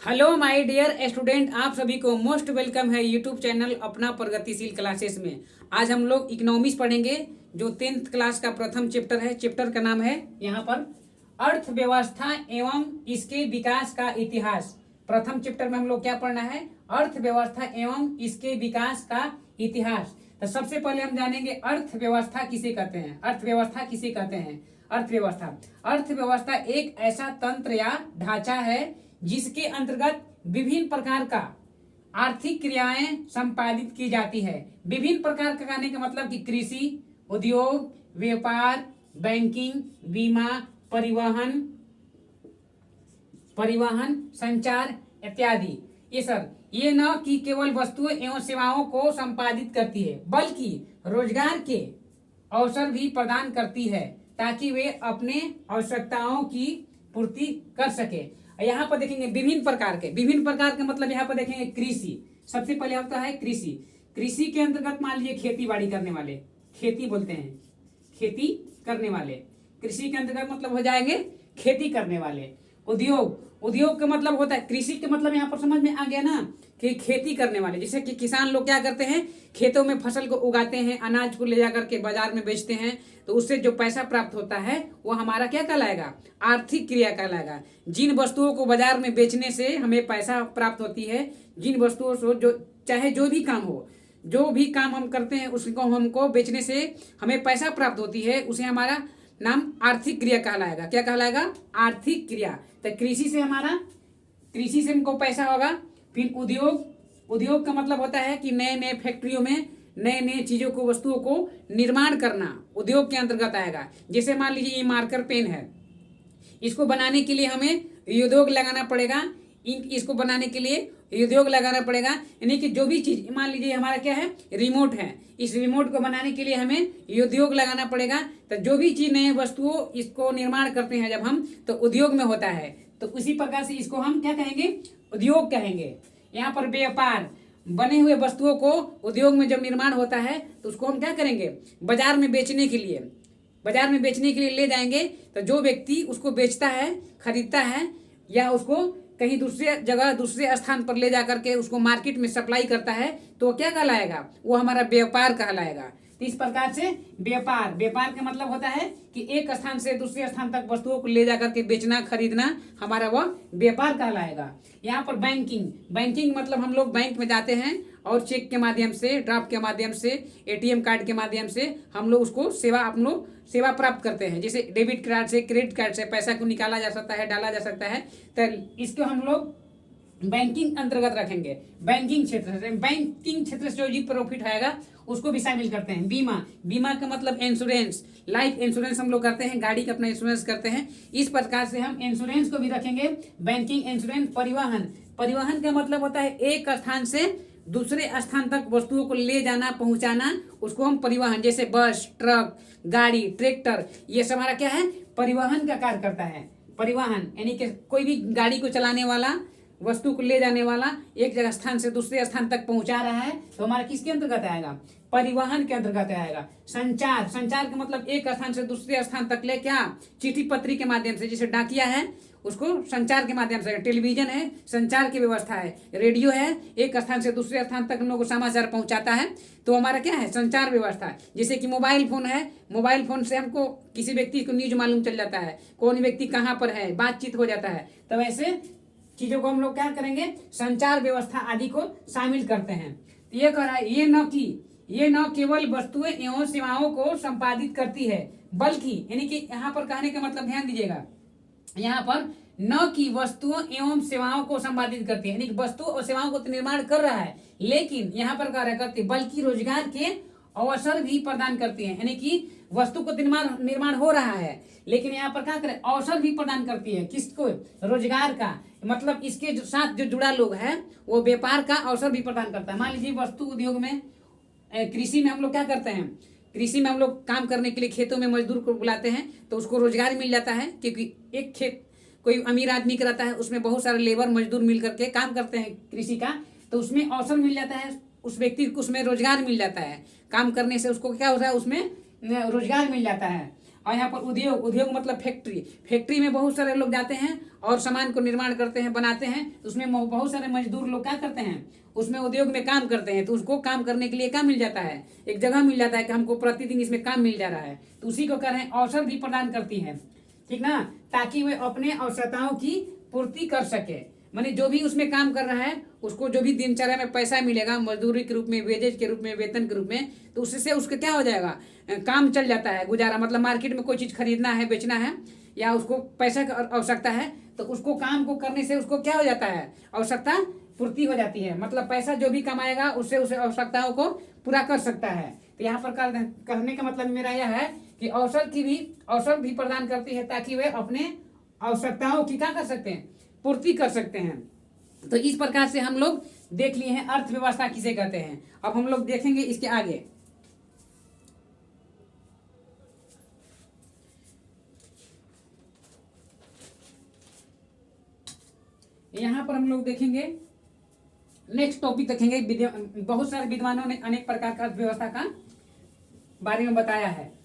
Hello my dear student, आप सभी को मोस्ट वेलकम है यूट्यूब चैनल अपना प्रगतिशील क्लासेस में। आज हम लोग इकोनॉमिक्स पढ़ेंगे, जो 10th क्लास का प्रथम चैप्टर है। चैप्टर का नाम है यहाँ पर अर्थव्यवस्था एवं इसके विकास का इतिहास। प्रथम चैप्टर में हम लोग क्या पढ़ना है? अर्थव्यवस्था एवं इसके विकास का इतिहास। तो सबसे पहले हम जानेंगे अर्थव्यवस्था किसे कहते हैं। अर्थव्यवस्था किसे कहते हैं? अर्थव्यवस्था एक ऐसा तंत्र या ढांचा है जिसके अंतर्गत विभिन्न प्रकार का आर्थिक क्रियाएं संपादित की जाती है। विभिन्न प्रकार का कहने का मतलब कि कृषि, उद्योग, व्यापार, बैंकिंग, बीमा, परिवहन, संचार इत्यादि। ये न कि केवल वस्तुओं एवं सेवाओं को संपादित करती है, बल्कि रोजगार के अवसर भी प्रदान करती है ताकि वे अपने आवश्यकताओं की पूर्ति कर सके। यहाँ पर देखेंगे विभिन्न प्रकार के मतलब यहाँ पर देखेंगे कृषि। सबसे पहले होता है कृषि। कृषि के अंतर्गत मान लीजिए खेती बाड़ी करने वाले, खेती बोलते हैं, खेती करने वाले। कृषि के अंतर्गत मतलब हो जाएंगे खेती करने वाले। उद्योग का मतलब होता है, कृषि के मतलब यहाँ पर समझ में आ गया ना कि खेती करने वाले। जैसे कि किसान लोग क्या करते हैं, खेतों में फसल को उगाते हैं, अनाज को ले जाकर के बाजार में बेचते हैं, तो उससे जो पैसा प्राप्त होता है वो हमारा क्या कहलाएगा? आर्थिक क्रिया कहलाएगा। जिन वस्तुओं को बाजार में बेचने से हमें पैसा प्राप्त होती है, जिन वस्तुओं से जो चाहे जो भी काम हो, जो भी काम हम करते हैं उसको हमको बेचने से हमें पैसा प्राप्त होती है, उसे हमारा नाम आर्थिक क्रिया कहलाएगा। क्या कहलाएगा? आर्थिक क्रिया। तो कृषि से हमको पैसा होगा। फिर उद्योग का मतलब होता है कि नए नए फैक्ट्रियों में नए नए चीजों को, वस्तुओं को निर्माण करना उद्योग के अंतर्गत आएगा। जैसे मान लीजिए ये मार्कर पेन है, इसको बनाने के लिए हमें उद्योग लगाना पड़ेगा। इसको बनाने के लिए उद्योग लगाना पड़ेगा, यानी कि जो भी चीज, मान लीजिए हमारा क्या है, रिमोट है, इस रिमोट को बनाने के लिए हमें उद्योग लगाना पड़ेगा। तो जो भी चीज नए वस्तुओं इसको निर्माण करते हैं जब हम, तो उद्योग में होता है। तो उसी प्रकार से इसको हम क्या कहेंगे? उद्योग कहेंगे। यहाँ पर व्यापार, बने हुए वस्तुओं को उद्योग में जब निर्माण होता है तो उसको हम क्या करेंगे? बाजार में बेचने के लिए ले जाएंगे। तो जो व्यक्ति उसको बेचता है, खरीदता है, या उसको कहीं दूसरे जगह, दूसरे स्थान पर ले जाकर के उसको मार्केट में सप्लाई करता है, तो क्या कहलाएगा? वो हमारा व्यापार कहलाएगा। तो इस प्रकार से व्यापार का मतलब होता है कि एक स्थान से दूसरे स्थान तक वस्तुओं को ले जाकर के बेचना, खरीदना, हमारा वह व्यापार कहलाएगा। यहाँ पर बैंकिंग मतलब हम लोग बैंक में जाते हैं और चेक के माध्यम से, ड्राफ्ट के माध्यम से, एटीएम कार्ड के माध्यम से हम लोग उसको सेवा प्राप्त करते हैं। जैसे डेबिट कार्ड से, क्रेडिट कार्ड से पैसा को निकाला जा सकता है, डाला जा सकता है। तो इसको हम लोग बैंकिंग अंतर्गत रखेंगे। बैंकिंग क्षेत्र से जो जी प्रॉफिट आएगा उसको भी शामिल करते हैं। बीमा का मतलब इंश्योरेंस, लाइफ इंश्योरेंस हम लोग करते हैं, गाड़ी का अपना इंश्योरेंस करते हैं। इस प्रकार से हम इंश्योरेंस को भी रखेंगे। बैंकिंग, इंश्योरेंस, परिवहन का मतलब होता है एक स्थान से दूसरे स्थान तक वस्तुओं को ले जाना, पहुंचाना, उसको हम परिवहन, जैसे बस, ट्रक, गाड़ी, ट्रैक्टर, ये सब हमारा क्या है? परिवहन का कार्य करता है। परिवहन यानी कि कोई भी गाड़ी को चलाने वाला, वस्तु को ले जाने वाला, एक जगह स्थान से दूसरे स्थान तक पहुंचा रहा है, तो हमारा किसके अंतर्गत आएगा? परिवहन के अंतर्गत आएगा। संचार का मतलब एक स्थान से दूसरे स्थान तक ले, क्या? चिट्ठी पत्री के माध्यम से, जैसे डाकिया है उसको संचार के माध्यम से, टेलीविजन है संचार की व्यवस्था है, रेडियो है एक स्थान से दूसरे स्थान तक हम लोग को समाचार पहुंचाता है, तो हमारा क्या है? संचार व्यवस्था। जैसे कि मोबाइल फोन है, मोबाइल फोन से हमको किसी व्यक्ति को न्यूज मालूम चल जाता है, कौन व्यक्ति कहाँ पर है, बातचीत हो जाता है। तो वैसे चीजों को हम लोग क्या करेंगे? संचार व्यवस्था आदि को शामिल करते हैं। तो ये कह रहा है, ये न केवल वस्तुएं एवं सेवाओं को संपादित करती है, बल्कि, यानी कि यहाँ पर कहने का मतलब ध्यान दीजिएगा, यहाँ पर न कि वस्तुओं एवं सेवाओं को संपादित करती है, यानी कि वस्तु और सेवाओं को तो निर्माण कर रहा है, लेकिन यहाँ पर कार्य करती है, बल्कि रोजगार के अवसर भी प्रदान करती है। यानी कि वस्तु को निर्माण हो रहा है, लेकिन यहाँ पर क्या करे? अवसर भी प्रदान करती है। किसको? रोजगार का मतलब इसके साथ जो जुड़ा लोग है वो व्यापार का अवसर भी प्रदान करता है। मान लीजिए वस्तु उद्योग में, कृषि में हम लोग क्या करते हैं? कृषि में हम लोग काम करने के लिए खेतों में मजदूर को बुलाते हैं, तो उसको रोजगार मिल जाता है, क्योंकि एक खेत कोई अमीर आदमी का रहता है, उसमें बहुत सारे लेबर मजदूर मिल करके काम करते हैं कृषि का, तो उसमें अवसर मिल जाता है, उस व्यक्ति को उसमें रोजगार मिल जाता है। काम करने से उसको क्या होता है? उसमें रोजगार मिल जाता है। और यहाँ पर उद्योग, उद्योग मतलब फैक्ट्री, फैक्ट्री में बहुत सारे लोग जाते हैं और सामान को निर्माण करते हैं, बनाते हैं, तो उसमें बहुत सारे मजदूर लोग क्या करते हैं, उसमें उद्योग में काम करते हैं, तो उसको काम करने के लिए क्या मिल जाता है, एक जगह मिल जाता है कि हमको प्रतिदिन इसमें काम मिल जा रहा है, तो उसी को कह रहे हैं अवसर भी प्रदान करती है, ठीक ना, ताकि वे अपने आवश्यकताओं की पूर्ति कर सके। माने जो भी उसमें काम कर रहा है उसको जो भी दिनचर्या में पैसा मिलेगा मजदूरी के रूप में, वेजेज के रूप में, वेतन के रूप में, तो उससे उसका क्या हो जाएगा, काम चल जाता है, गुजारा, मतलब मार्केट में कोई चीज़ खरीदना है, बेचना है, या उसको पैसा की आवश्यकता है, तो उसको काम को करने से उसको क्या हो जाता है, आवश्यकता पूर्ति हो जाती है, मतलब पैसा जो भी कमाएगा उससे उसे आवश्यकताओं को पूरा कर सकता है। तो यहाँ पर कहने का मतलब मेरा यह है कि अवसर भी प्रदान करती है ताकि वे अपने आवश्यकताओं की क्या कर सकते हैं, पूर्ति कर सकते हैं। तो इस प्रकार से हम लोग देख लिए हैं अर्थव्यवस्था किसे कहते हैं। अब हम लोग देखेंगे इसके आगे। यहां पर हम लोग देखेंगे, नेक्स्ट टॉपिक देखेंगे, बहुत सारे विद्वानों ने अनेक प्रकार का अर्थव्यवस्था का बारे में बताया है।